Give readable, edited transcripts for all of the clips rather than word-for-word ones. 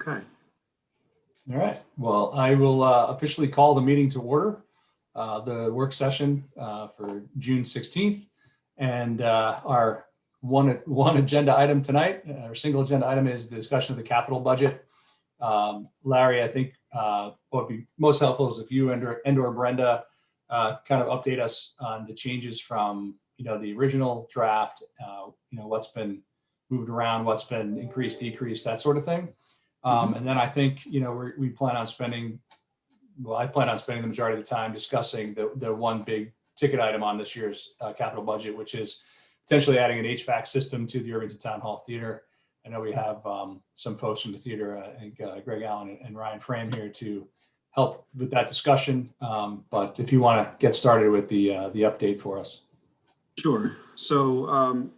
Okay. All right. Well, I will officially call the meeting to order, the work session for June 16th. And our one agenda item tonight, our single agenda item, is the discussion of the capital budget. Larry, I think what would be most helpful is if you and/or Brenda kind of update us on the changes from the original draft, what's been moved around, what's been increased, decreased, that sort of thing. And then I think, we plan on spending, I plan on spending the majority of the time discussing the one big ticket item on this year's capital budget, which is potentially adding an HVAC system to the Irvington Town Hall Theater. I know we have some folks from the theater, I think Greg Allen and Ryan Frame here to help with that discussion. But if you want to get started with the update for us. Sure. So,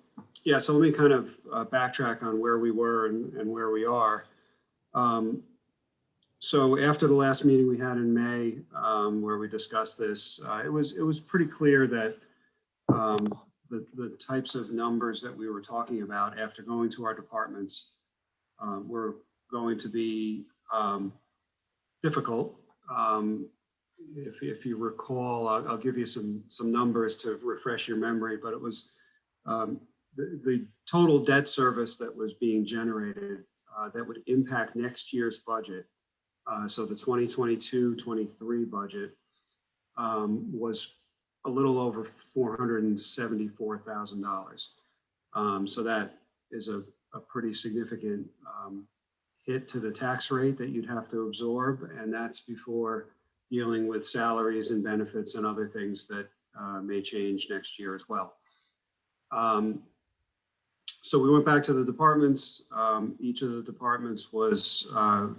yeah, so let me kind of backtrack on where we were and where we are. So after the last meeting we had in May, where we discussed this, it was pretty clear that the types of numbers that we were talking about after going to our departments were going to be difficult. If you recall, I'll give you some numbers to refresh your memory, but it was the total debt service that was being generated that would impact next year's budget. So the 2022-23 budget was a little over $474,000. So that is a pretty significant hit to the tax rate that you'd have to absorb, and that's before dealing with salaries and benefits and other things that may change next year as well. So we went back to the departments. Each of the departments was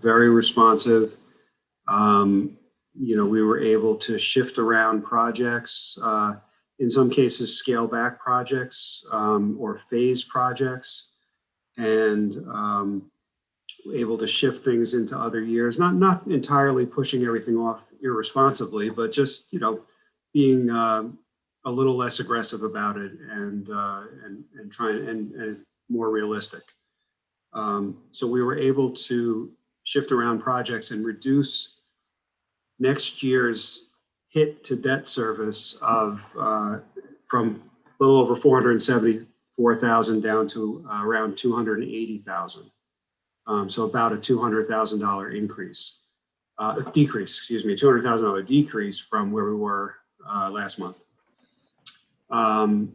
very responsive. We were able to shift around projects, in some cases scale back projects or phase projects, and able to shift things into other years, not entirely pushing everything off irresponsibly, but just being a little less aggressive about it and trying and more realistic. So we were able to shift around projects and reduce next year's hit to debt service of from a little over 474,000 down to around 280,000. So about a $200,000 decrease, excuse me, $200,000 decrease from where we were last month. To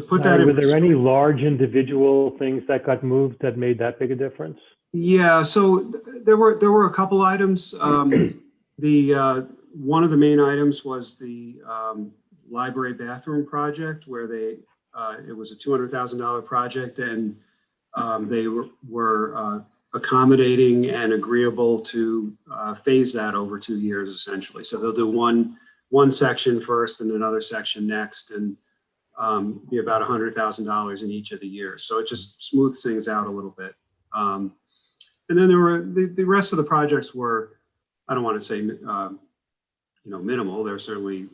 put that in, were there any large individual things that got moved that made that big a difference? Yeah, so there were a couple items. One of the main items was the library bathroom project, where it was a $200,000 project, and they were accommodating and agreeable to phase that over 2 years, essentially. So they'll do one section first and another section next, and be about $100,000 in each of the years. So it just smooths things out a little bit. And then there were the rest of the projects were, I don't want to say minimal. They're certainly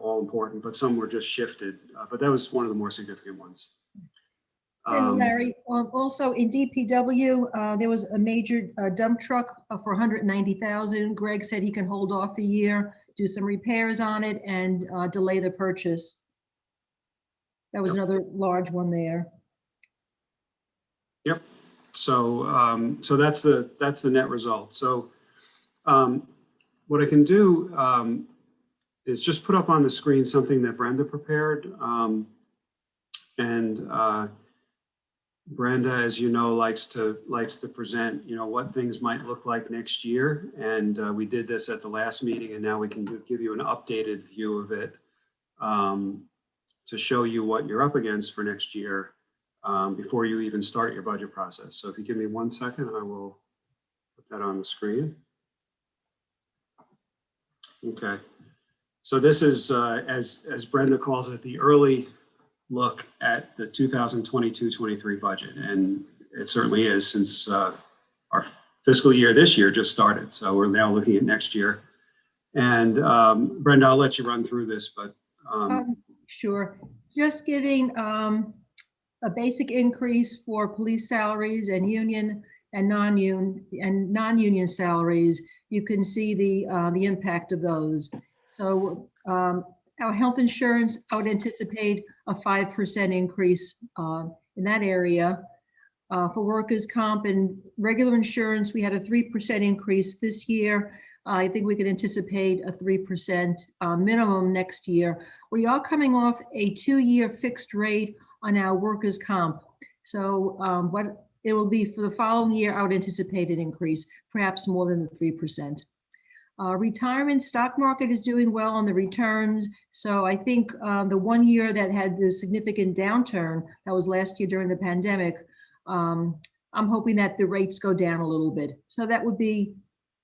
all important, but some were just shifted. But that was one of the more significant ones. And Larry, also in DPW, there was a major dump truck for $190,000. Greg said he can hold off a year, do some repairs on it, and delay the purchase. That was another large one there. Yep. So so that's the net result. So what I can do is just put up on the screen something that Brenda prepared, and Brenda, as you know, likes to present, what things might look like next year. And we did this at the last meeting, and now we can give you an updated view of it to show you what you're up against for next year before you even start your budget process. So if you give me 1 second, I will put that on the screen. Okay. So this is, as Brenda calls it, the early look at the 2022-23 budget, and it certainly is, since our fiscal year this year just started. So we're now looking at next year. And Brenda, I'll let you run through this, but sure. Just giving a basic increase for police salaries and union and non-union salaries, you can see the impact of those. So our health insurance, I would anticipate a 5% increase in that area. For workers' comp and regular insurance, we had a 3% increase this year. I think we could anticipate a 3% minimum next year. We are coming off a 2-year fixed rate on our workers' comp. So what it will be for the following year, I would anticipate an increase, perhaps more than the 3%. Retirement stock market is doing well on the returns. So I think the 1 year that had the significant downturn, that was last year during the pandemic, I'm hoping that the rates go down a little bit. So that would be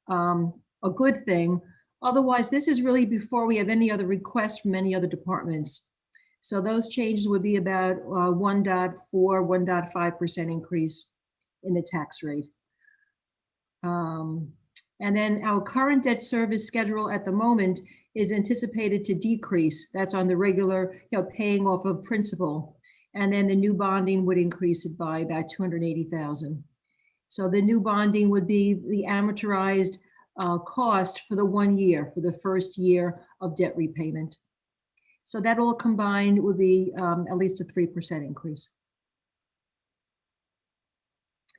a good thing. Otherwise, this is really before we have any other requests from any other departments. So those changes would be about 1.4, 1.5% increase in the tax rate. And then our current debt service schedule at the moment is anticipated to decrease. That's on the regular, paying off of principal. And then the new bonding would increase it by about $280,000. So the new bonding would be the amortized cost for the 1 year, for the first year of debt repayment. So that all combined would be at least a 3% increase.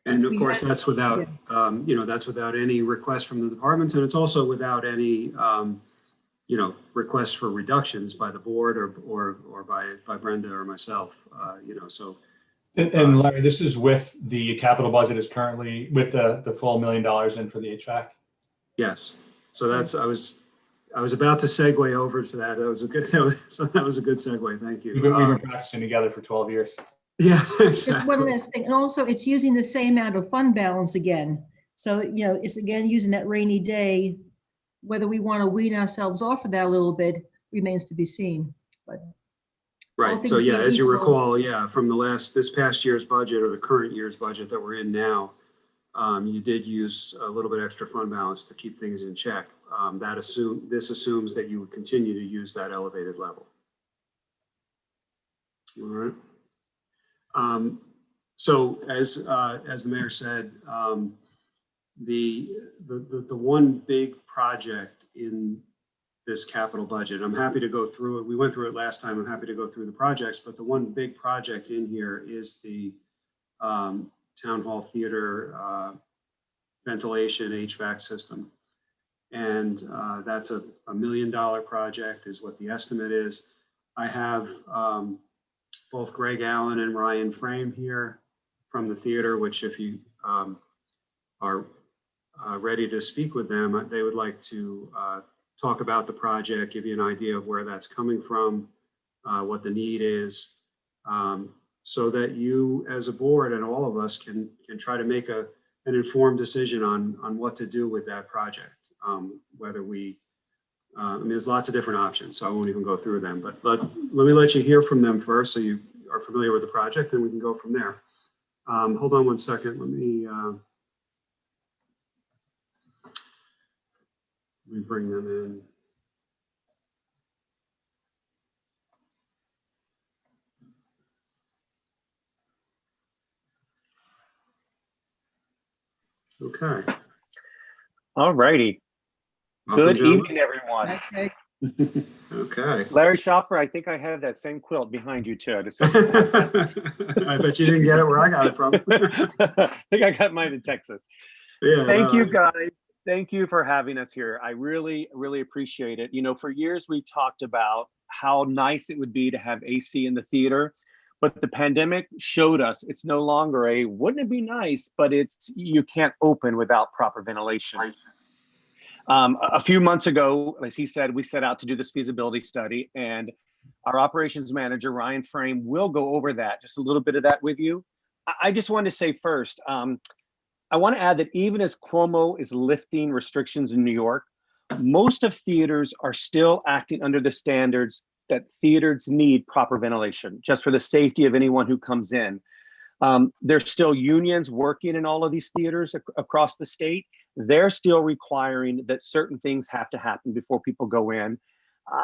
And of course, that's without, that's without any request from the departments, and it's also without any, requests for reductions by the board or by Brenda or myself, so. And Larry, this is with the capital budget is currently with the full $1 million in for the HVAC? Yes. So that's, I was about to segue over to that. That was a good segue. Thank you. We've been practicing together for 12 years. Yeah, Just exactly. one last thing, and also it's using the same amount of fund balance again. So, it's again using that rainy day. Whether we want to wean ourselves off of that a little bit remains to be seen. But Right. So yeah, as you recall, from this past year's budget or the current year's budget that we're in now, you did use a little bit extra fund balance to keep things in check. This assumes that you would continue to use that elevated level. All right. So as the mayor said, the one big project in this capital budget, I'm happy to go through it. We went through it last time. I'm happy to go through the projects, but the one big project in here is the town hall theater ventilation HVAC system. And that's a $1 million project is what the estimate is. I have both Greg Allen and Ryan Frame here from the theater, which if you are ready to speak with them, they would like to talk about the project, give you an idea of where that's coming from, what the need is, so that you as a board and all of us can try to make an informed decision on what to do with that project. Whether we, there's lots of different options, so I won't even go through them, but let me let you hear from them first so you are familiar with the project, and we can go from there. Hold on one second. Let me bring them in. Okay. All righty. Good evening, everyone. Okay. Okay. Larry Schaffer, I think I have that same quilt behind you too. I bet you didn't get it where I got it from. I think I got mine in Texas. Yeah. Thank you, guys. Thank you for having us here. I really, really appreciate it. For years we talked about how nice it would be to have AC in the theater, but the pandemic showed us it's no longer wouldn't it be nice, but you can't open without proper ventilation. A few months ago, as he said, we set out to do this feasibility study, and our operations manager, Ryan Frame, will go over that, just a little bit of that with you. I just wanted to say first, I want to add that even as Cuomo is lifting restrictions in New York, most of theaters are still acting under the standards that theaters need proper ventilation, just for the safety of anyone who comes in. There's still unions working in all of these theaters across the state. They're still requiring that certain things have to happen before people go in.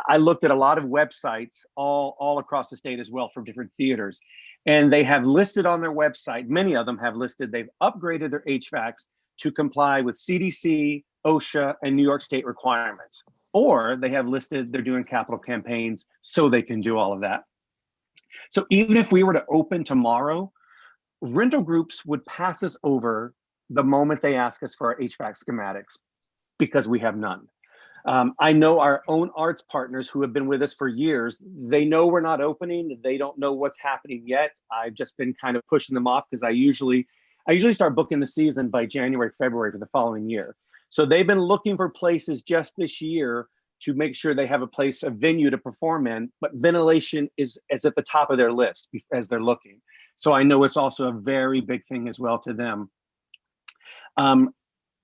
I looked at a lot of websites all across the state as well from different theaters. And they have listed on their website, many of them have listed, they've upgraded their HVACs to comply with CDC, OSHA, and New York State requirements. Or they have listed they're doing capital campaigns so they can do all of that. So even if we were to open tomorrow, rental groups would pass us over the moment they ask us for our HVAC schematics because we have none. I know our own arts partners who have been with us for years, they know we're not opening. They don't know what's happening yet. I've just been kind of pushing them off because I usually start booking the season by January, February for the following year. So they've been looking for places just this year to make sure they have a place, a venue to perform in, but ventilation is at the top of their list as they're looking. So I know it's also a very big thing as well to them.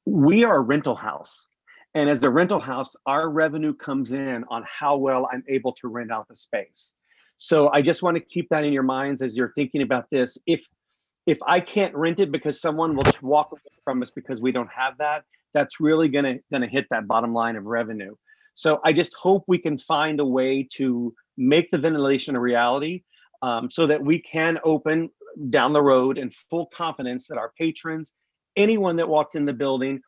We are a rental house. And as a rental house, our revenue comes in on how well I'm able to rent out the space. So I just want to keep that in your minds as you're thinking about this. If I can't rent it because someone will walk away from us because we don't have that, that's really gonna hit that bottom line of revenue. So I just hope we can find a way to make the ventilation a reality so that we can open down the road in full confidence that our patrons, anyone that walks in the building,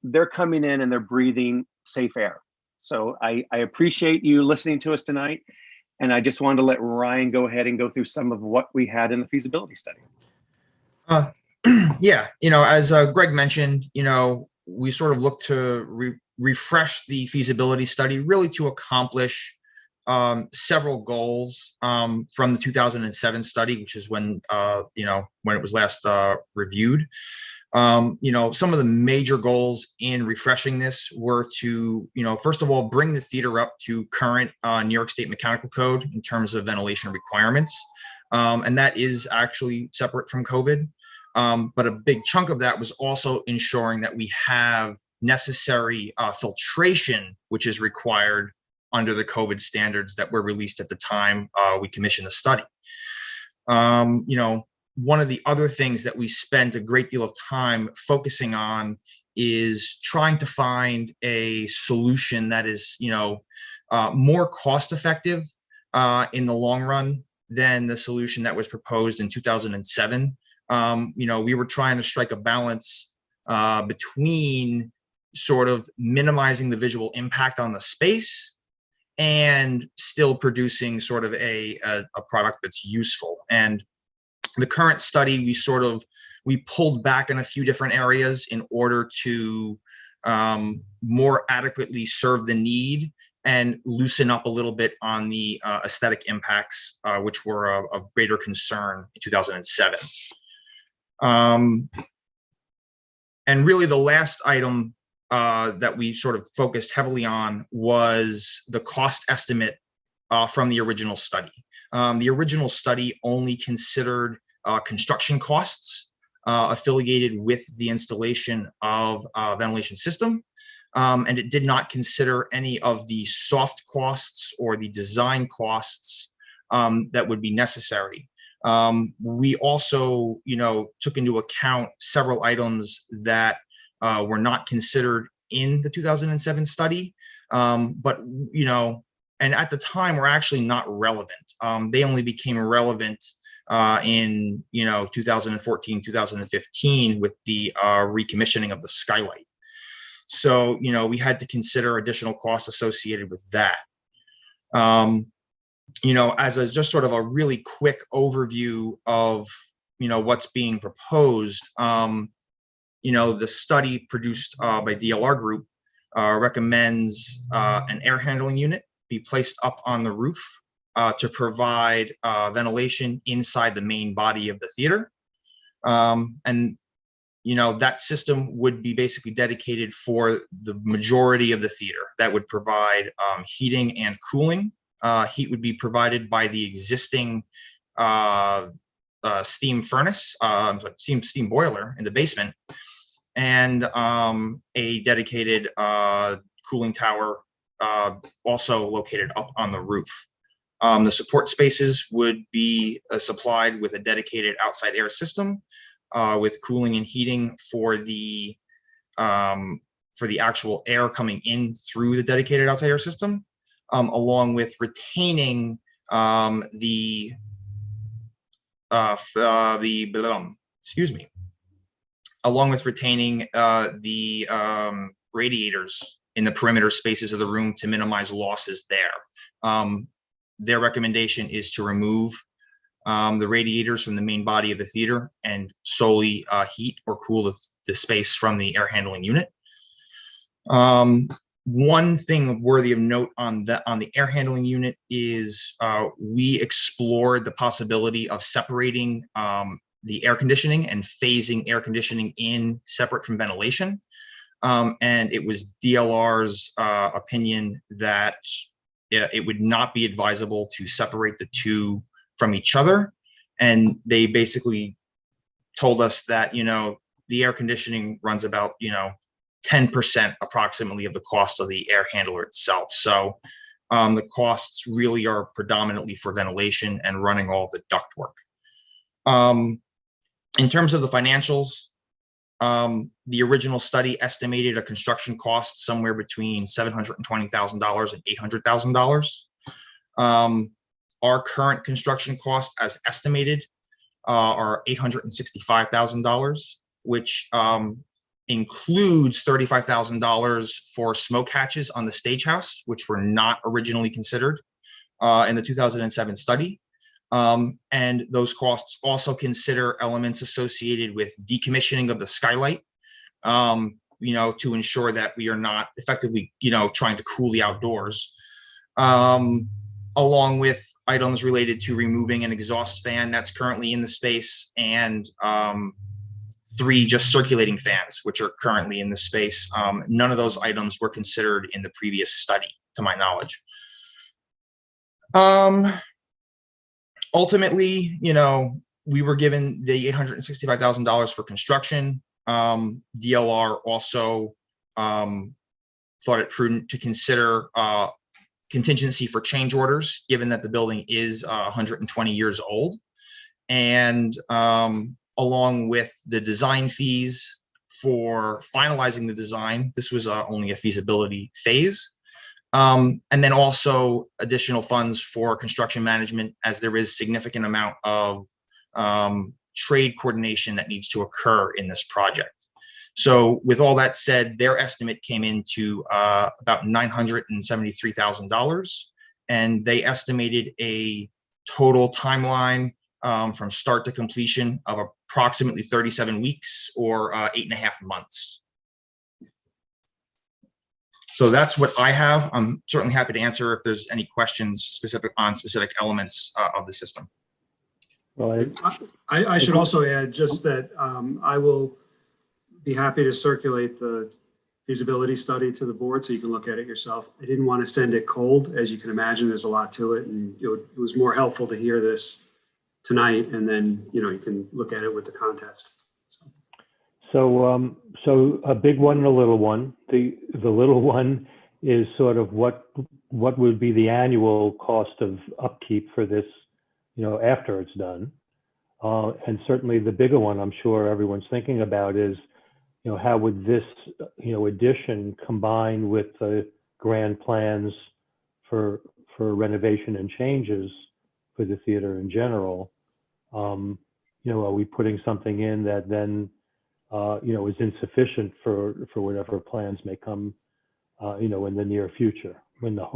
they're coming in and they're breathing safe air. So I appreciate you listening to us tonight. And I just wanted to let Ryan go ahead and go through some of what we had in the feasibility study. Yeah, as Greg mentioned, we sort of look to refresh the feasibility study really to accomplish several goals from the 2007 study, which is when it was last reviewed. Some of the major goals in refreshing this were to, first of all, bring the theater up to current New York State Mechanical Code in terms of ventilation requirements. And that is actually separate from COVID. But a big chunk of that was also ensuring that we have necessary filtration, which is required under the COVID standards that were released at the time we commissioned the study. One of the other things that we spent a great deal of time focusing on is trying to find a solution that is, more cost effective in the long run than the solution that was proposed in 2007. We were trying to strike a balance between sort of minimizing the visual impact on the space and still producing sort of a product that's useful. And the current study, we pulled back in a few different areas in order to more adequately serve the need and loosen up a little bit on the aesthetic impacts, which were of greater concern in 2007. And really the last item that we sort of focused heavily on was the cost estimate from the original study. The original study only considered construction costs affiliated with the installation of a ventilation system, and it did not consider any of the soft costs or the design costs that would be necessary. We also, took into account several items that were not considered in the 2007 study, but and at the time were actually not relevant. They only became relevant in 2014, 2015 with the recommissioning of the skylight. So we had to consider additional costs associated with that. As just sort of a really quick overview of what's being proposed, the study produced by DLR Group recommends an air handling unit be placed up on the roof to provide ventilation inside the main body of the theater. And that system would be basically dedicated for the majority of the theater. That would provide heating and cooling. Heat would be provided by the existing steam furnace, steam boiler in the basement, and a dedicated cooling tower also located up on the roof. The support spaces would be supplied with a dedicated outside air system with cooling and heating for the actual air coming in through the dedicated outside air system, along with retaining the excuse me, along with retaining the radiators in the perimeter spaces of the room to minimize losses there. Their recommendation is to remove the radiators from the main body of the theater and solely heat or cool the space from the air handling unit. One thing worthy of note on the air handling unit is we explored the possibility of separating the air conditioning and phasing air conditioning in separate from ventilation. And it was DLR's opinion that it would not be advisable to separate the two from each other. And they basically told us that, the air conditioning runs about, 10% approximately of the cost of the air handler itself. So the costs really are predominantly for ventilation and running all of the ductwork. In terms of the financials, the original study estimated a construction cost somewhere between $720,000 and $800,000. Our current construction costs, as estimated, are $865,000, which includes $35,000 for smoke hatches on the stage house, which were not originally considered in the 2007 study. And those costs also consider elements associated with decommissioning of the skylight, to ensure that we are not effectively, trying to cool the outdoors, along with items related to removing an exhaust fan that's currently in the space and 3 just circulating fans, which are currently in the space. None of those items were considered in the previous study, to my knowledge. Ultimately, we were given the $865,000 for construction. DLR also thought it prudent to consider contingency for change orders, given that the building is 120 years old. And along with the design fees for finalizing the design, this was only a feasibility phase. And then also additional funds for construction management, as there is significant amount of trade coordination that needs to occur in this project. So with all that said, their estimate came into about $973,000, and they estimated a total timeline from start to completion of approximately 37 weeks or 8.5 months. So that's what I have. I'm certainly happy to answer if there's any questions specific elements of the system. Well, I should also add just that I will be happy to circulate the feasibility study to the board so you can look at it yourself. I didn't want to send it cold. As you can imagine, there's a lot to it, and it was more helpful to hear this tonight, and then you can look at it with the context. So a big one and a little one. The little one is sort of what would be the annual cost of upkeep for this, after it's done. And certainly the bigger one, I'm sure everyone's thinking about, is, how would this, addition combine with the grand plans for renovation and changes for the theater in general? Are we putting something in that then is insufficient for whatever plans may come, in the near future,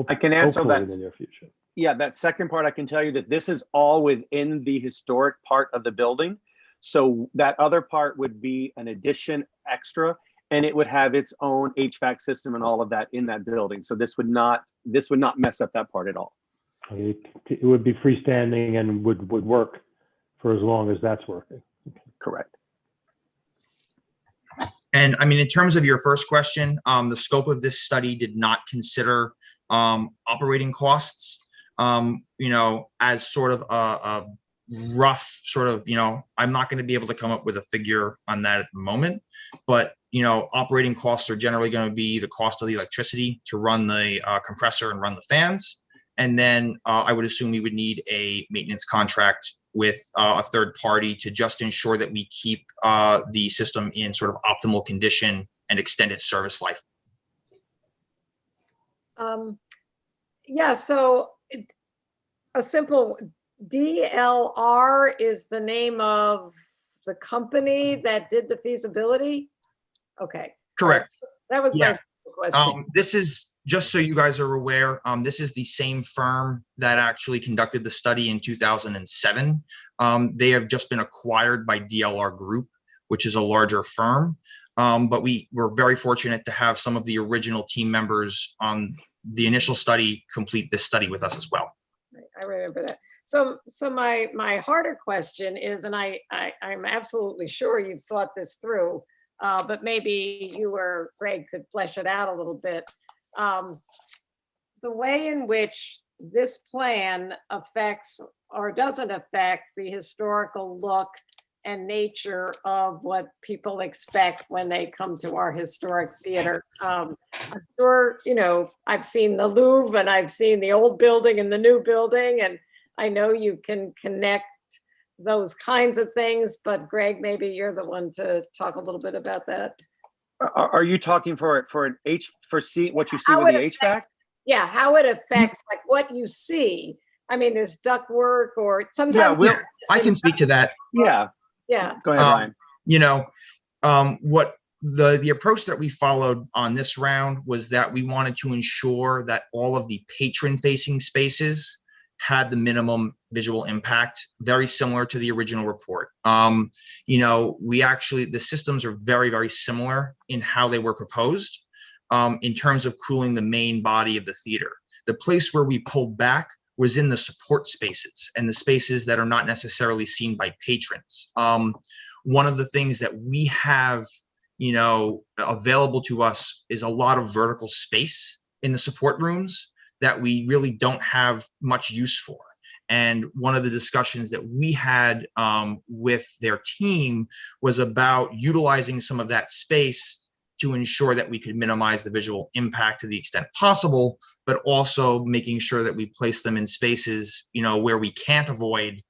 I can answer that. In the near future. Yeah, that second part, I can tell you that this is all within the historic part of the building. So that other part would be an addition extra, and it would have its own HVAC system and all of that in that building. So this would not mess up that part at all. It would be freestanding and would work for as long as that's working. Correct. And I mean, in terms of your first question, the scope of this study did not consider operating costs, as sort of a rough sort of, I'm not going to be able to come up with a figure on that at the moment, but, operating costs are generally going to be the cost of the electricity to run the compressor and run the fans. And then I would assume we would need a maintenance contract with a third party to just ensure that we keep the system in sort of optimal condition and extended service life. Yeah, so a simple DLR is the name of the company that did the feasibility? Okay. Correct. That was my Yeah. question. This is, just so you guys are aware, this is the same firm that actually conducted the study in 2007. They have just been acquired by DLR Group, which is a larger firm. But we were very fortunate to have some of the original team members on the initial study complete this study with us as well. I remember that. So my harder question is, and I'm absolutely sure you've thought this through, but maybe you or Greg could flesh it out a little bit. The way in which this plan affects or doesn't affect the historical look and nature of what people expect when they come to our historic theater. I'm sure, you know, I've seen the Louvre and I've seen the old building and the new building, and I know you can connect those kinds of things, but Greg, maybe you're the one to talk a little bit about that. Are you talking for what you see How with the it HVAC? affects- Yeah, how it affects like what you see. I mean, there's ductwork or sometimes. Yeah, I can speak to that. Yeah, Yeah, go ahead, Ryan. You know, what the approach that we followed on this round was that we wanted to ensure that all of the patron-facing spaces had the minimum visual impact, very similar to the original report. You know, the systems are very, very similar in how they were proposed in terms of cooling the main body of the theater. The place where we pulled back was in the support spaces and the spaces that are not necessarily seen by patrons. One of the things that we have, you know, available to us is a lot of vertical space in the support rooms that we really don't have much use for. And one of the discussions that we had with their team was about utilizing some of that space to ensure that we could minimize the visual impact to the extent possible, but also making sure that we place them in spaces, you know, where we can't avoid,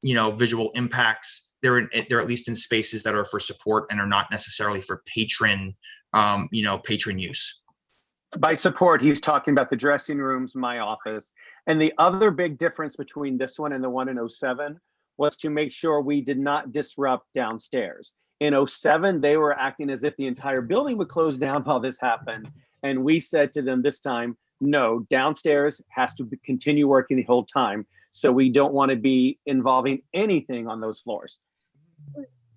you know, visual impacts. They're at least in spaces that are for support and are not necessarily for patron, you know, patron use. By support, he's talking about the dressing rooms, my office. And the other big difference between this one and the one in 07 was to make sure we did not disrupt downstairs. In 07, they were acting as if the entire building would close down while this happened. And we said to them this time, no, downstairs has to continue working the whole time. So we don't want to be involving anything on those floors.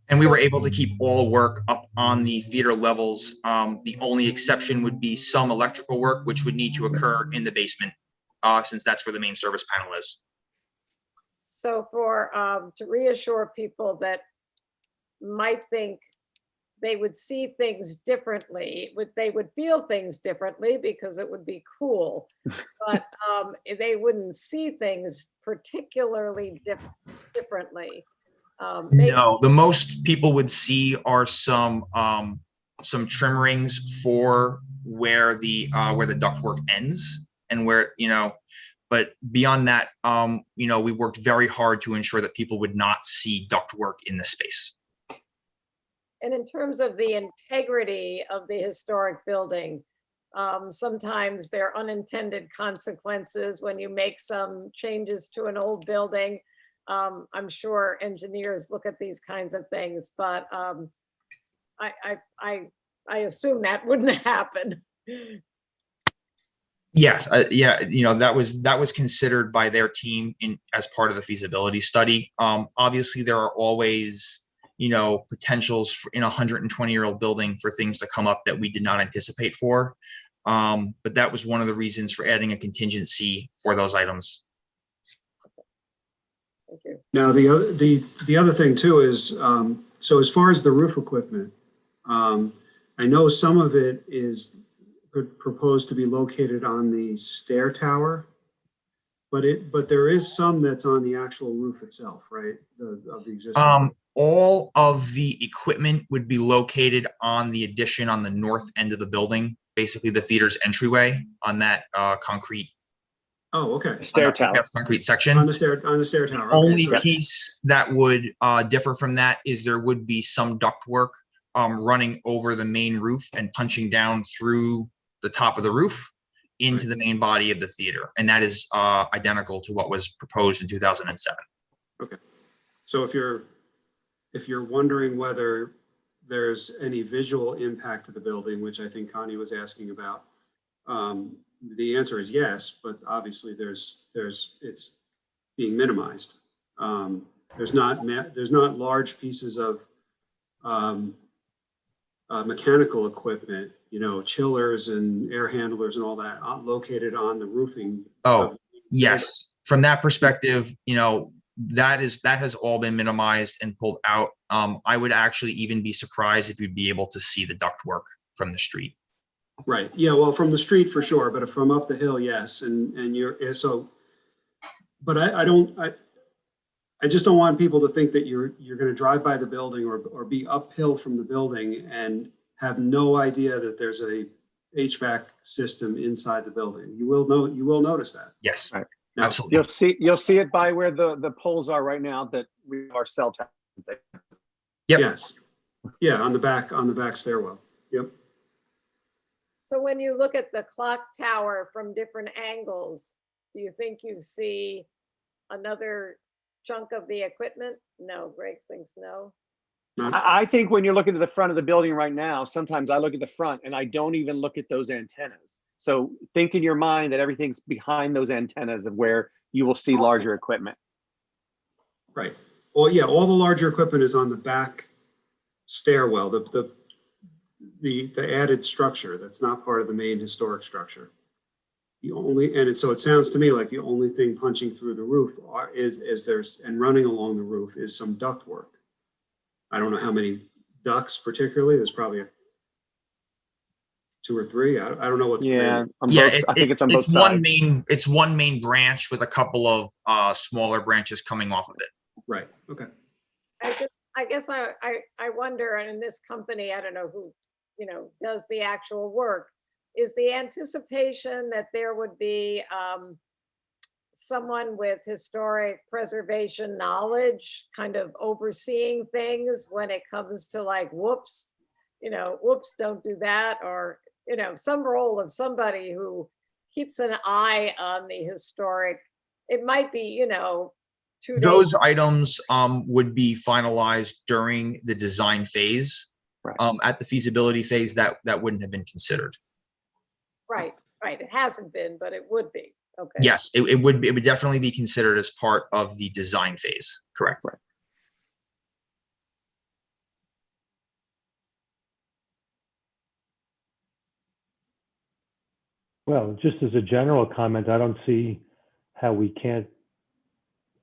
And we were able to keep all work up on the theater levels. The only exception would be some electrical work, which would need to occur in the basement, since that's where the main service panel is. so for, to reassure people that might think they would see things differently, they would feel things differently because it would be cool, but they wouldn't see things particularly differently. No, the most people would see are some trim rings for where the ductwork ends and where, you know, but beyond that, you know, we worked very hard to ensure that people would not see ductwork in the space. And in terms of the integrity of the historic building, sometimes there are unintended consequences when you make some changes to an old building. I'm sure engineers look at these kinds of things, but I assume that wouldn't happen. Yes, yeah, you know, that was considered by their team as part of the feasibility study. Obviously, there are always, you know, potentials in a 120-year-old building for things to come up that we did not anticipate for. But that was one of the reasons for adding a contingency for those items. Thank you. Now, the other thing too is, so as far as the roof equipment, I know some of it is proposed to be located on the stair tower, but there is some that's on the actual roof itself, right? Of the existing. All of the equipment would be located on the addition on the north end of the building, basically the theater's entryway on that concrete. Oh, okay. Stair tower. That's concrete section. On the stair tower. Okay, Only so- piece that would differ from that is there would be some ductwork running over the main roof and punching down through the top of the roof. into the main body of the theater. And that is identical to what was proposed in 2007. Okay. So if you're wondering whether there's any visual impact to the building, which I think Connie was asking about, the answer is yes, but obviously it's being minimized. There's not large pieces of mechanical equipment, chillers and air handlers and all that located on the roofing. Oh, yes. From that perspective, that has all been minimized and pulled out. I would actually even be surprised if you'd be able to see the ductwork from the street. Right. Yeah. Well, from the street for sure, but from up the hill, yes. And but I just don't want people to think that you're going to drive by the building or be uphill from the building and have no idea that there's a HVAC system inside the building. You will notice that. Yes, right. Absolutely. You'll see it by where the poles are right now that we are cell tower. Yep. Yes. Yeah, on the back stairwell. Yep. So when you look at the clock tower from different angles, do you think you see another chunk of the equipment? No, Greg thinks no. I think when you're looking to the front of the building right now, sometimes I look at the front and I don't even look at those antennas. So think in your mind that everything's behind those antennas of where you will see larger equipment. Right. Well, yeah, all the larger equipment is on the back stairwell, the added structure that's not part of the main historic structure. So it sounds to me like the only thing punching through the roof and running along the roof is some duct work. I don't know how many ducts particularly. There's probably 2 or 3. I don't know what. Yeah, I think it's on both sides. It's one main branch with a couple of smaller branches coming off of it. Right. Okay. I guess I wonder, and in this company, I don't know who, does the actual work. Is the anticipation that there would be someone with historic preservation knowledge kind of overseeing things when it comes to like, whoops, don't do that, or, some role of somebody who keeps an eye on the historic. It might be, 2 days. Those items would be finalized during the design phase. Right. At the feasibility phase, that wouldn't have been considered. Right. It hasn't been, but it would be. Okay. Yes, it would definitely be considered as part of the design phase. Correct. Right. Well, just as a general comment, I don't see how we can't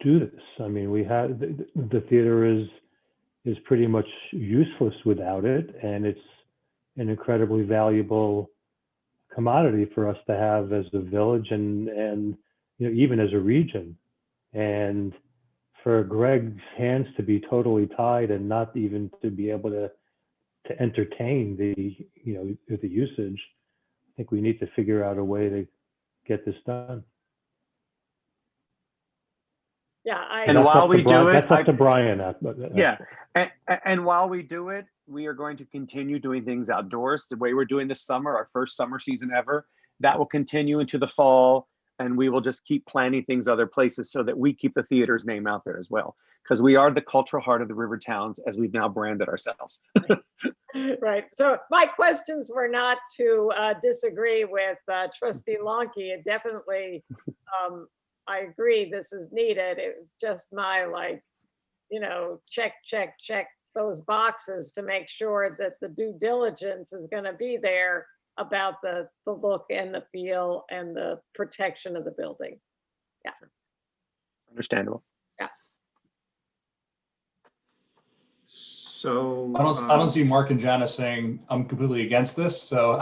do this. I mean, we have the theater is pretty much useless without it, and it's an incredibly valuable commodity for us to have as a village and even as a region. And for Greg's hands to be totally tied and not even to be able to entertain the usage, I think we need to figure out a way to get this done. Yeah, And while we do it, that's up to Brian. Yeah, and while we do it, we are going to continue doing things outdoors the way we're doing this summer, our first summer season ever. That will continue into the fall, and we will just keep planning things other places so that we keep the theater's name out there as well, because we are the cultural heart of the river towns, as we've now branded ourselves. Right. So my questions were not to disagree with Trustee Lonke. It definitely, I agree this is needed. It was just my check those boxes to make sure that the due diligence is going to be there about the look and the feel and the protection of the building. Yeah. Understandable. Yeah. So I don't see Mark and Janice saying I'm completely against this, so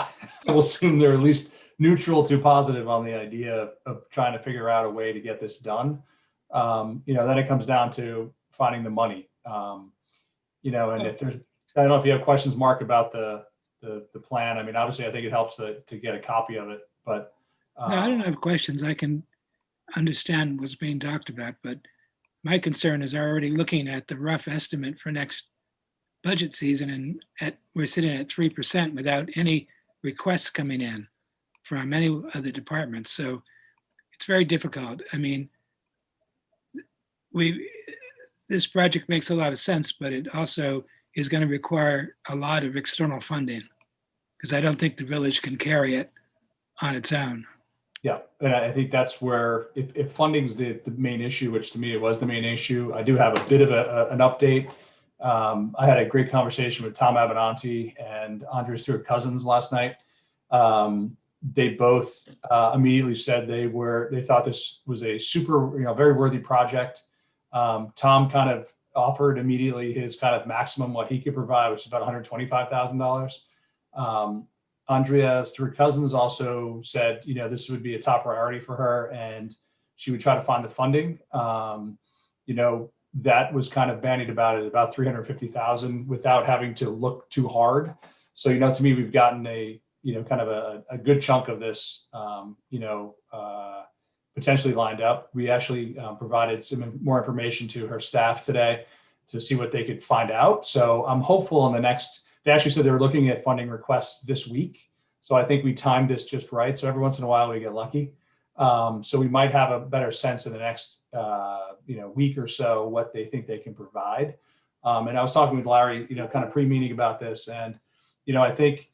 I will assume they're at least neutral to positive on the idea of trying to figure out a way to get this done. Then it comes down to finding the money. And if there's, I don't know if you have questions, Mark, about the plan. I mean, obviously, I think it helps to get a copy of it, but no, I don't have questions. I can understand what's being talked about, but my concern is already looking at the rough estimate for next budget season, and we're sitting at 3% without any requests coming in. from any other departments. So it's very difficult. I mean, this project makes a lot of sense, but it also is going to require a lot of external funding because I don't think the village can carry it on its own. Yeah, and I think that's where if funding's the main issue, which to me it was the main issue, I do have a bit of an update. I had a great conversation with Tom Abenanti and Andrea Stewart Cousins last night. They both immediately said they thought this was a super, very worthy project. Tom kind of offered immediately his kind of maximum what he could provide, which is about $125,000. Andrea Stewart Cousins also said, this would be a top priority for her and she would try to find the funding. That was kind of bandied about at about 350,000 without having to look too hard. So, to me, we've gotten a good chunk of this, potentially lined up. We actually provided some more information to her staff today to see what they could find out. So I'm hopeful they actually said they were looking at funding requests this week. So I think we timed this just right. So every once in a while we get lucky. So we might have a better sense in the next, week or so what they think they can provide. And I was talking with Larry, kind of pre-meeting about this. And, I think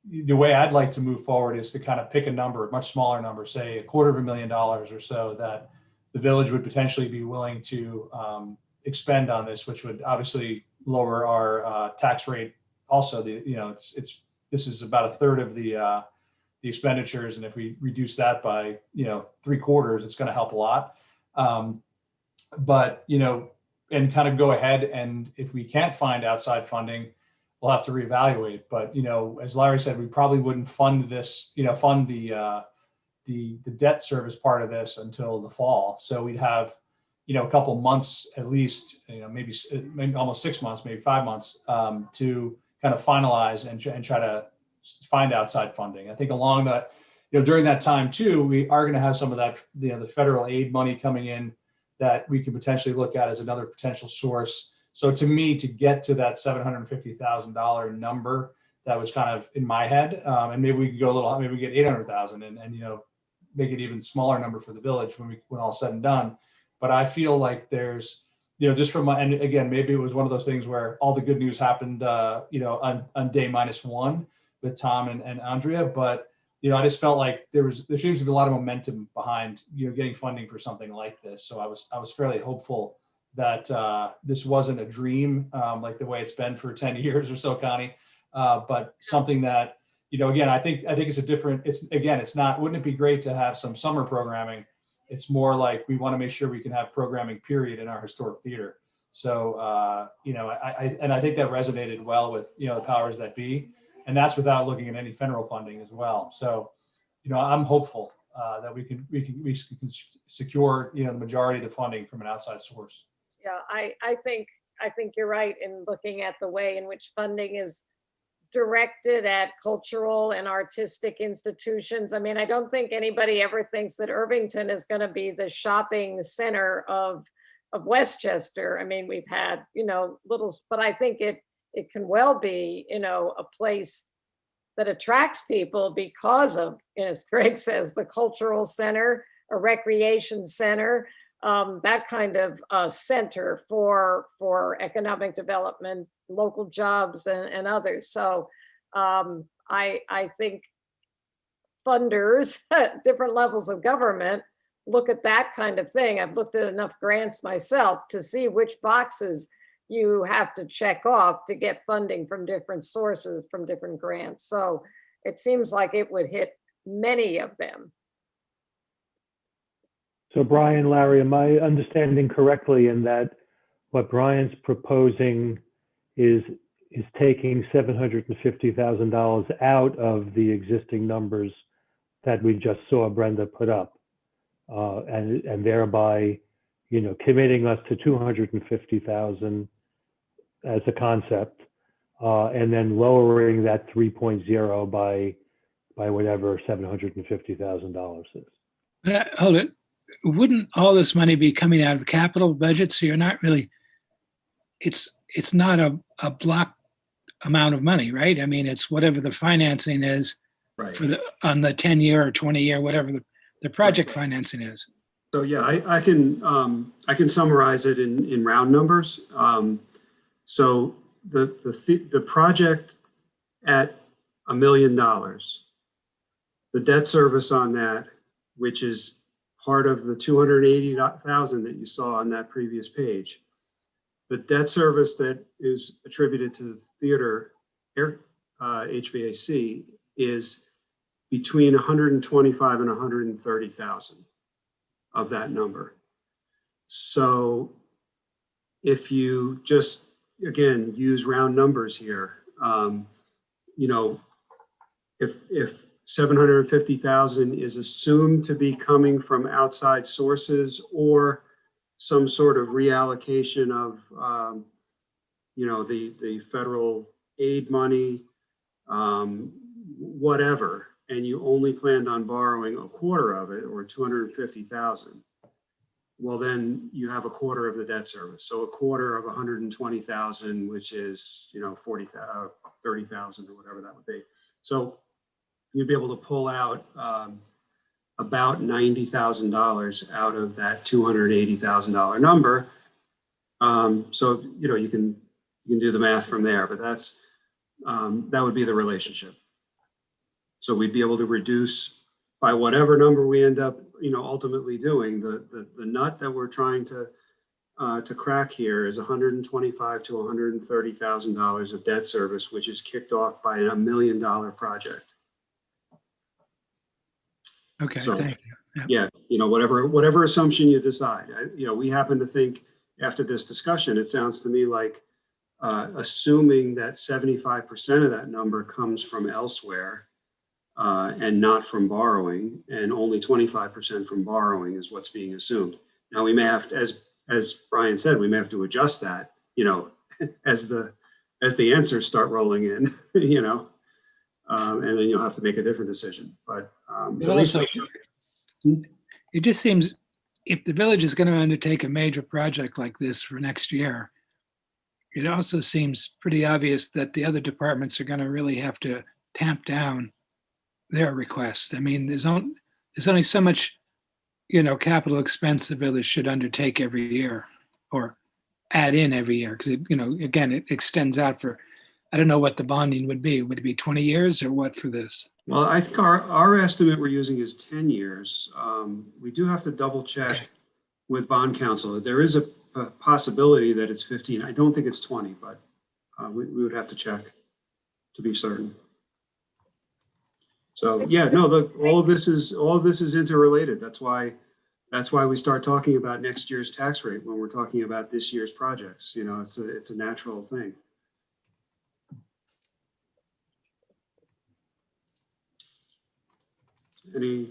the way I'd like to move forward is to kind of pick a number, a much smaller number, say $250,000 or so that the village would potentially be willing to expend on this, which would obviously lower our tax rate. Also, this is about a third of the expenditures, and if we reduce that by 3/4, it's going to help a lot. But and kind of go ahead, and if we can't find outside funding, we'll have to reevaluate. But as Larry said, we probably wouldn't fund this, fund the debt service part of this until the fall. So we'd have a couple months at least, maybe almost 6 months, maybe 5 months to kind of finalize and try to find outside funding. I think along that, during that time too, we are going to have some of that, the federal aid money coming in that we can potentially look at as another potential source. So to me, to get to that $750,000 number, that was kind of in my head, and maybe we could go a little, maybe we get 800,000 and make it even smaller number for the village when all said and done. But I feel like there's, just from and again, maybe it was one of those things where all the good news happened, on day -1 with Tom and Andrea. But, I just felt like there seems to be a lot of momentum behind, getting funding for something like this. So I was fairly hopeful that this wasn't a dream, like the way it's been for 10 years or so, Connie, but something that, again, I think it's it's not, wouldn't it be great to have some summer programming? It's more like we want to make sure we can have programming period in our historic theater. So, I think that resonated well with, the powers that be, and that's without looking at any federal funding as well. So, I'm hopeful that we can secure, the majority of the funding from an outside source. Yeah, I think you're right in looking at the way in which funding is directed at cultural and artistic institutions. I mean, I don't think anybody ever thinks that Irvington is going to be the shopping center of Westchester. I mean, we've had, but I think it can well be, a place that attracts people because of, as Greg says, the cultural center, a recreation center, that kind of center for economic development, local jobs and others. So I think funders at different levels of government look at that kind of thing. I've looked at enough grants myself to see which boxes you have to check off to get funding from different sources, from different grants. So it seems like it would hit many of them. So Brian, Larry, am I understanding correctly in that what Brian's proposing is taking $750,000 out of the existing numbers that we just saw Brenda put up, and thereby, committing us to $250,000 as a concept, and then lowering that 3.0 by whatever $750,000 is. Hold it. Wouldn't all this money be coming out of the capital budget? So you're not really, it's not a block amount of money, right? I mean, it's whatever the financing is Right. for on the 10-year or 20-year, whatever the project Right. financing is. So yeah, I can summarize it in round numbers. So the project at $1 million, the debt service on that, which is part of the 280,000 that you saw on that previous page, the debt service that is attributed to the theater air HVAC is between 125 and 130,000 of that number. So if you just, again, use round numbers here, you know, if 750,000 is assumed to be coming from outside sources or some sort of reallocation of, you know, the federal aid money, whatever, and you only planned on borrowing a quarter of it or 250,000, well, then you have a quarter of the debt service. So a quarter of 120,000, which is, you know, 30,000 or whatever that would be. So you'd be able to pull out about $90,000 out of that $280,000 number. So, you know, you can do the math from there, but that's, that would be the relationship. So we'd be able to reduce by whatever number we end up, you know, ultimately doing. The nut that we're trying to crack here is $125,000 to $130,000 of debt service, which is kicked off by $1 million project. Okay, So, thank you. yeah, you know, whatever assumption you decide. You know, we happen to think after this discussion, it sounds to me like assuming that 75% of that number comes from elsewhere and not from borrowing, and only 25% from borrowing is what's being assumed. Now we may have to, as Brian said, we may have to adjust that, you know, as the answers start rolling in, you know, and then you'll have to make a different decision. But at least It just seems if the village is going to undertake a major project like this for next year, it also seems pretty obvious that the other departments are going to really have to tamp down their requests. I mean, there's only so much, you know, capital expense the village should undertake every year or add in every year, because you know, again, it extends out for, I don't know what the bonding would be. Would it be 20 years or what for this? well, I think our estimate we're using is 10 years. We do have to double check with bond counsel. There is a possibility that it's 15. I don't think it's 20, but we would have to check to be certain. So yeah, no, all of this is interrelated. That's why we start talking about next year's tax rate when we're talking about this year's projects. You know, it's a natural thing. Any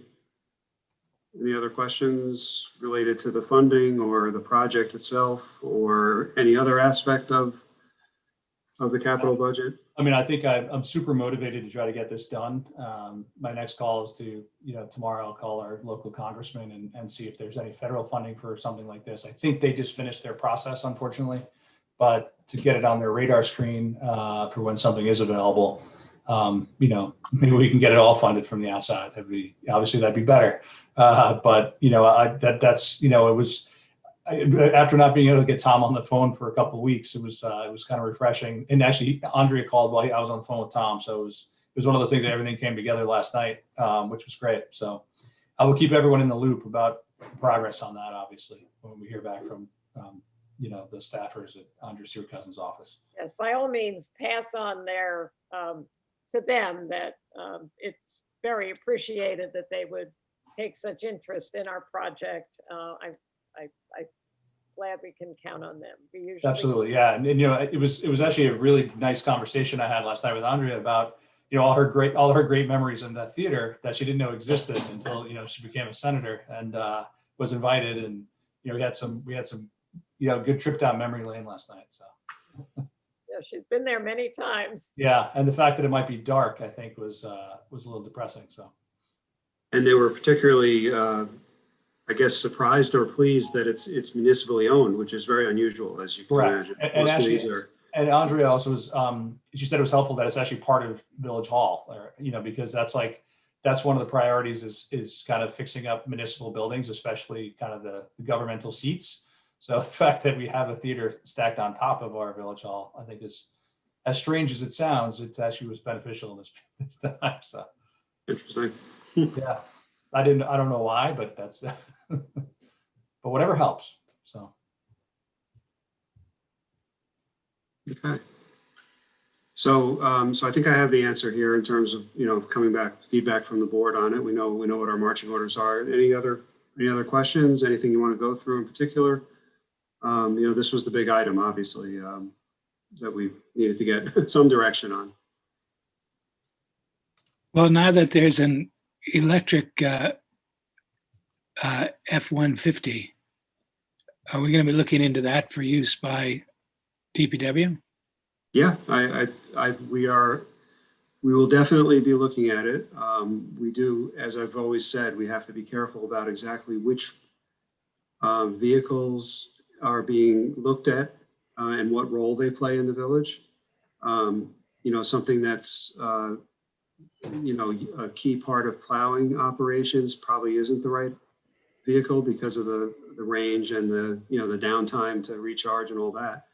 other questions related to the funding or the project itself or any other aspect of the capital budget? I mean, I think I'm super motivated to try to get this done. My next call is to, you know, tomorrow I'll call our local congressman and see if there's any federal funding for something like this. I think they just finished their process, unfortunately, but to get it on their radar screen for when something is available, you know, maybe we can get it all funded from the outside. That'd be better. But you know, that's, you know, it was, after not being able to get Tom on the phone for a couple of weeks, it was kind of refreshing. And actually, Andrea called while I was on the phone with Tom, so it was one of those things that everything came together last night, which was great. So I will keep everyone in the loop about the progress on that. Obviously, when we hear back from you know, the staffers at Andrea Stewart-Cousins' office. Yes, by all means, pass on their to them that it's very appreciated that they would take such interest in our project. I'm glad we can count on them. We usually Absolutely, yeah, and you know, it was actually a really nice conversation I had last night with Andrea about, you know, all her great memories in that theater that she didn't know existed until, you know, she became a senator and was invited, and you know, we had some you know, good trip down memory lane last night. So yeah, she's been there many times. yeah, and the fact that it might be dark, I think, was a little depressing. So. And they were particularly, I guess, surprised or pleased that it's municipally owned, which is very unusual, as you can Correct. imagine. And Most of actually, these are And Andrea also was, she said it was helpful that it's actually part of Village Hall, or, because that's one of the priorities is kind of fixing up municipal buildings, especially kind of the governmental seats. So the fact that we have a theater stacked on top of our Village Hall, I think is, as strange as it sounds, it actually was beneficial in this time. So Interesting. yeah, I don't know why, but that's, but whatever helps. So. Okay. So, so I think I have the answer here in terms of, coming back, feedback from the board on it. We know what our marching orders are. Any other questions? Anything you want to go through in particular? This was the big item, obviously, that we needed to get some direction on. Well, now that there's an electric F-150, are we going to be looking into that for use by DPW? Yeah, we will definitely be looking at it. We do, as I've always said, we have to be careful about exactly which vehicles are being looked at and what role they play in the village. Something that's, a key part of plowing operations probably isn't the right vehicle because of the range and the downtime to recharge and all that.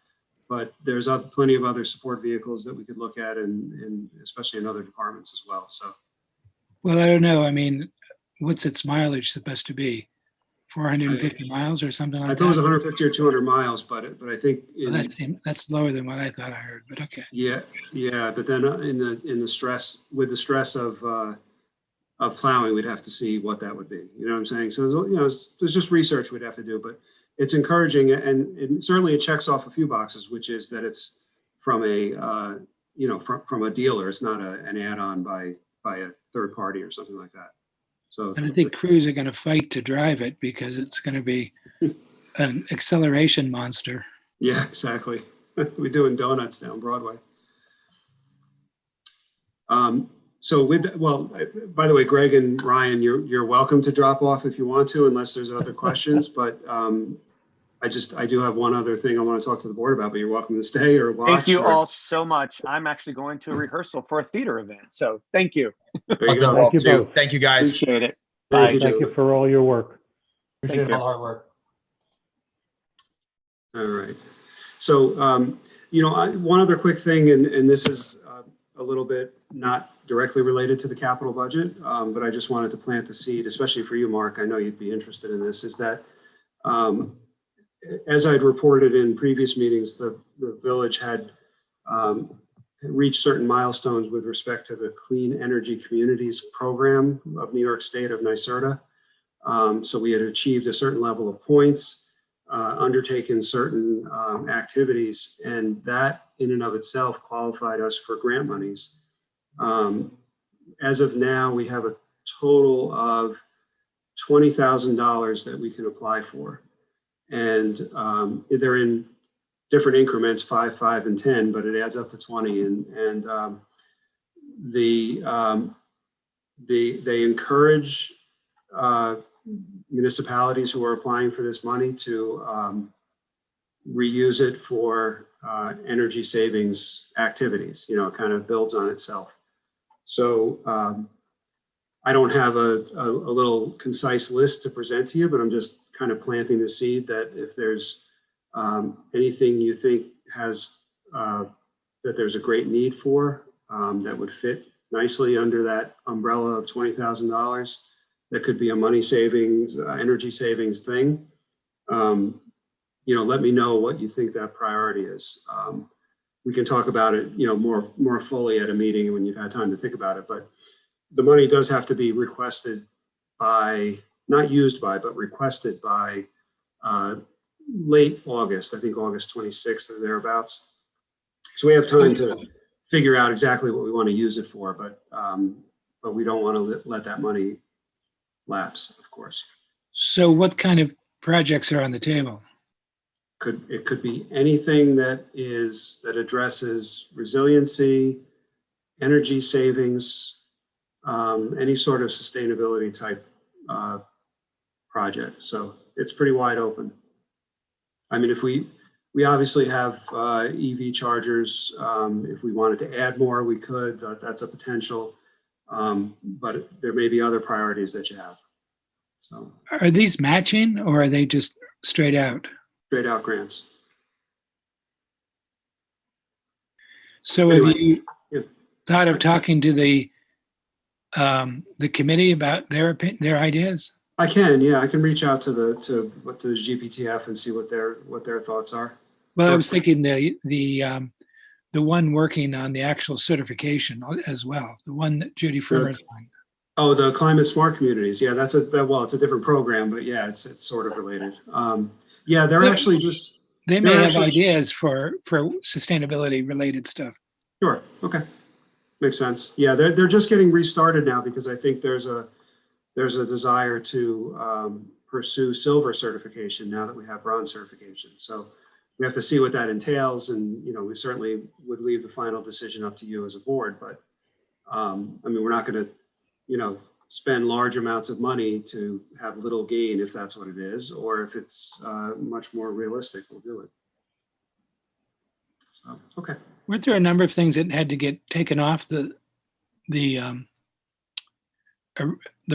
But there's plenty of other support vehicles that we could look at, and especially in other departments as well. So, Well, I don't know. I mean, what's its mileage supposed to be? 450 miles or something I like thought it was that? 150 or 200 miles, but I think Well, that's lower than what I thought I heard, but okay. yeah. But then in the stress of plowing, we'd have to see what that would be. You know what I'm saying? So there's just research we'd have to do, but it's encouraging, and certainly it checks off a few boxes, which is that it's from a from a dealer. It's not an add-on by a third party or something like that. So, And I think crews are going to fight to drive it because it's going to be an acceleration monster. yeah, exactly. We're doing donuts down Broadway. So by the way, Greg and Ryan, you're welcome to drop off if you want to, unless there's other questions. But I do have one other thing I want to talk to the board about, but you're welcome to stay or watch. Thank you all so much. I'm actually going to a rehearsal for a theater event. So thank you. There you Let's go. go, Thank you too. both. Thank you, guys. Appreciate it. Thank Bye. you, Thank you gentlemen. for all your work. Appreciate Thank all the hard work. All right. So, one other quick thing, and this is a little bit not directly related to the capital budget, but I just wanted to plant the seed, especially for you, Mark. I know you'd be interested in this, is that as I'd reported in previous meetings, the village had reached certain milestones with respect to the Clean Energy Communities Program of New York State of NYSERDA. So we had achieved a certain level of points, undertaken certain activities, and that in and of itself qualified us for grant monies. As of now, we have a total of $20,000 that we can apply for. And they're in different increments, 5, 5, and 10, but it adds up to 20. And they encourage municipalities who are applying for this money to reuse it for energy savings activities. It kind of builds on itself. So I don't have a little concise list to present to you, but I'm just kind of planting the seed that if there's anything you think has that there's a great need for that would fit nicely under that umbrella of $20,000, that could be a money savings, energy savings thing. Let me know what you think that priority is. We can talk about it, more fully at a meeting when you've had time to think about it. But the money does have to be requested by, not used by, but requested by late August. I think August 26th or thereabouts. So we have time to figure out exactly what we want to use it for, but we don't want to let that money lapse, of course. So what kind of projects are on the table? It could be anything that addresses resiliency, energy savings, any sort of sustainability type project. So it's pretty wide open. I mean, We obviously have EV chargers. If we wanted to add more, we could. That's a potential. But there may be other priorities that you have. So Are these matching or are they just straight out? straight out grants. So have Anyway, you yeah. thought of talking to the committee about their ideas? I can, yeah, I can reach out to the GPTF and see what their thoughts are. Well, I Sure. was thinking the one working on the actual certification as well, the one that Judy Frimmer's on. Oh, the climate smart communities. Yeah, it's a different program, but yeah, it's sort of related. Yeah, they're Yeah. actually just, They may they're have actually- ideas for sustainability related stuff. sure, okay, makes sense. Yeah, they're just getting restarted now because I think there's a desire to pursue silver certification now that we have bronze certification. So we have to see what that entails, and we certainly would leave the final decision up to you as a board. But I mean, we're not going to spend large amounts of money to have little gain if that's what it is, or if it's much more realistic, we'll do it. So, okay. Weren't there a number of things that had to get taken off the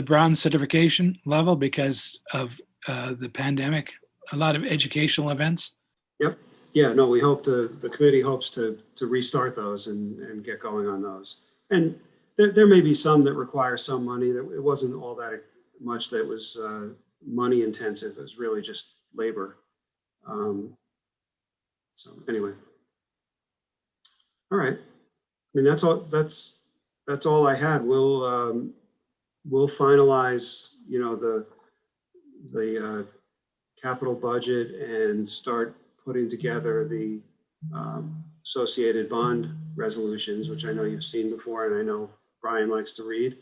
bronze certification level because of the pandemic? A lot of educational events. Yep. Yeah, no, the committee hopes to restart those and get going on those. And there may be some that require some money. That it wasn't all that much that was money intensive. It was really just labor. So anyway. All right. I mean, that's all I had. We'll finalize, the capital budget and start putting together the associated bond resolutions, which I know you've seen before, and I know Brian likes to read.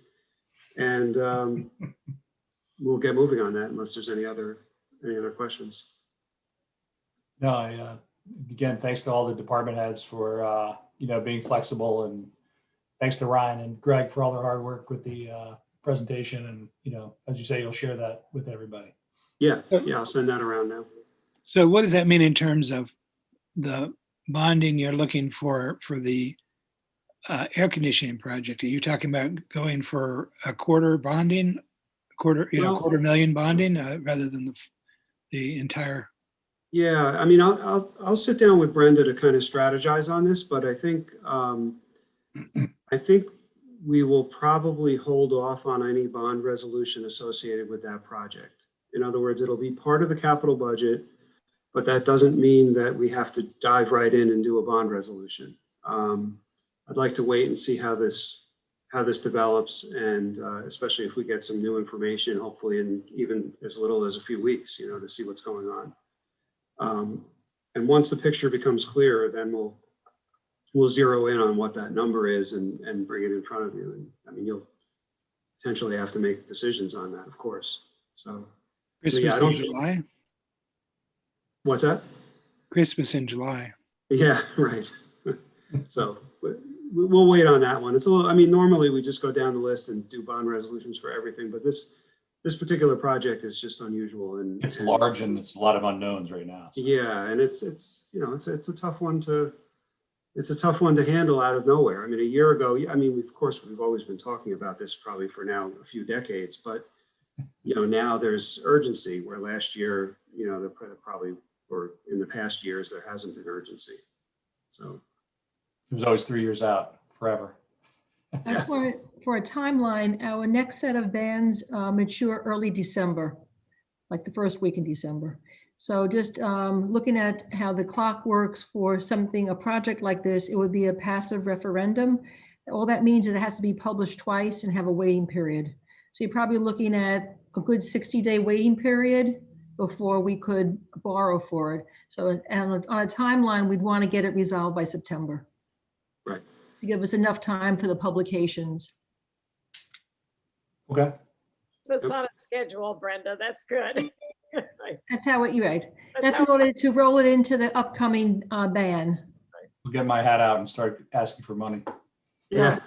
And we'll get moving on that unless there's any other questions. No, again, thanks to all the department heads for, being flexible, and thanks to Ryan and Greg for all their hard work with the presentation. And, as you say, you'll share that with everybody. Yeah, I'll send that around now. So what does that mean in terms of the bonding you're looking for the air conditioning project? Are you talking about going for a quarter bonding, $250,000 bonding rather than the entire? Yeah, I mean, I'll sit down with Brenda to kind of strategize on this, but I think we will probably hold off on any bond resolution associated with that project. In other words, it'll be part of the capital budget, but that doesn't mean that we have to dive right in and do a bond resolution. I'd like to wait and see how this develops, and especially if we get some new information, hopefully in even as little as a few weeks, to see what's going on. And once the picture becomes clearer, then we'll zero in on what that number is and bring it in front of you. And I mean, you'll potentially have to make decisions on that, of course. So Christmas in July? What's that? Christmas in July. Yeah, right. So we'll wait on that one. It's a little, I mean, normally we just go down the list and do bond resolutions for everything, but this particular project is just unusual, and It's large and it's a lot of unknowns right now. So. Yeah, and it's a tough one to handle out of nowhere. I mean, a year ago, I mean, of course, we've always been talking about this probably for now a few decades, but now there's urgency where last year, there probably, or in the past years, there hasn't been urgency. So It was always 3 years out, forever. That's why, for a timeline, our next set of bans mature early December, like the first week in December. So just looking at how the clock works for a project like this, it would be a passive referendum. All that means is it has to be published twice and have a waiting period. So you're probably looking at a good 60-day waiting period before we could borrow for it. So on a timeline, we'd want to get it resolved by September. Right. To give us enough time for the publications. Okay. It's on a schedule, Brenda. That's good. That's how you're right. That's in order to roll it into the upcoming ban. We'll get my hat out and start asking for money. yeah,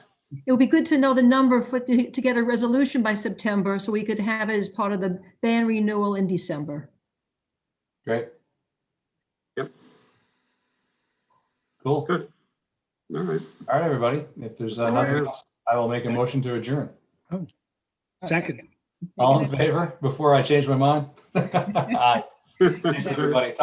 It would be good to know the number to get a resolution by September, so we could have it as part of the ban renewal in December. Great. Yep. Cool. Good. All right. All right, everybody. If there's nothing else, I will make a motion to adjourn. Second. All in favor before I change my mind? Aye. Thanks, everybody. Talk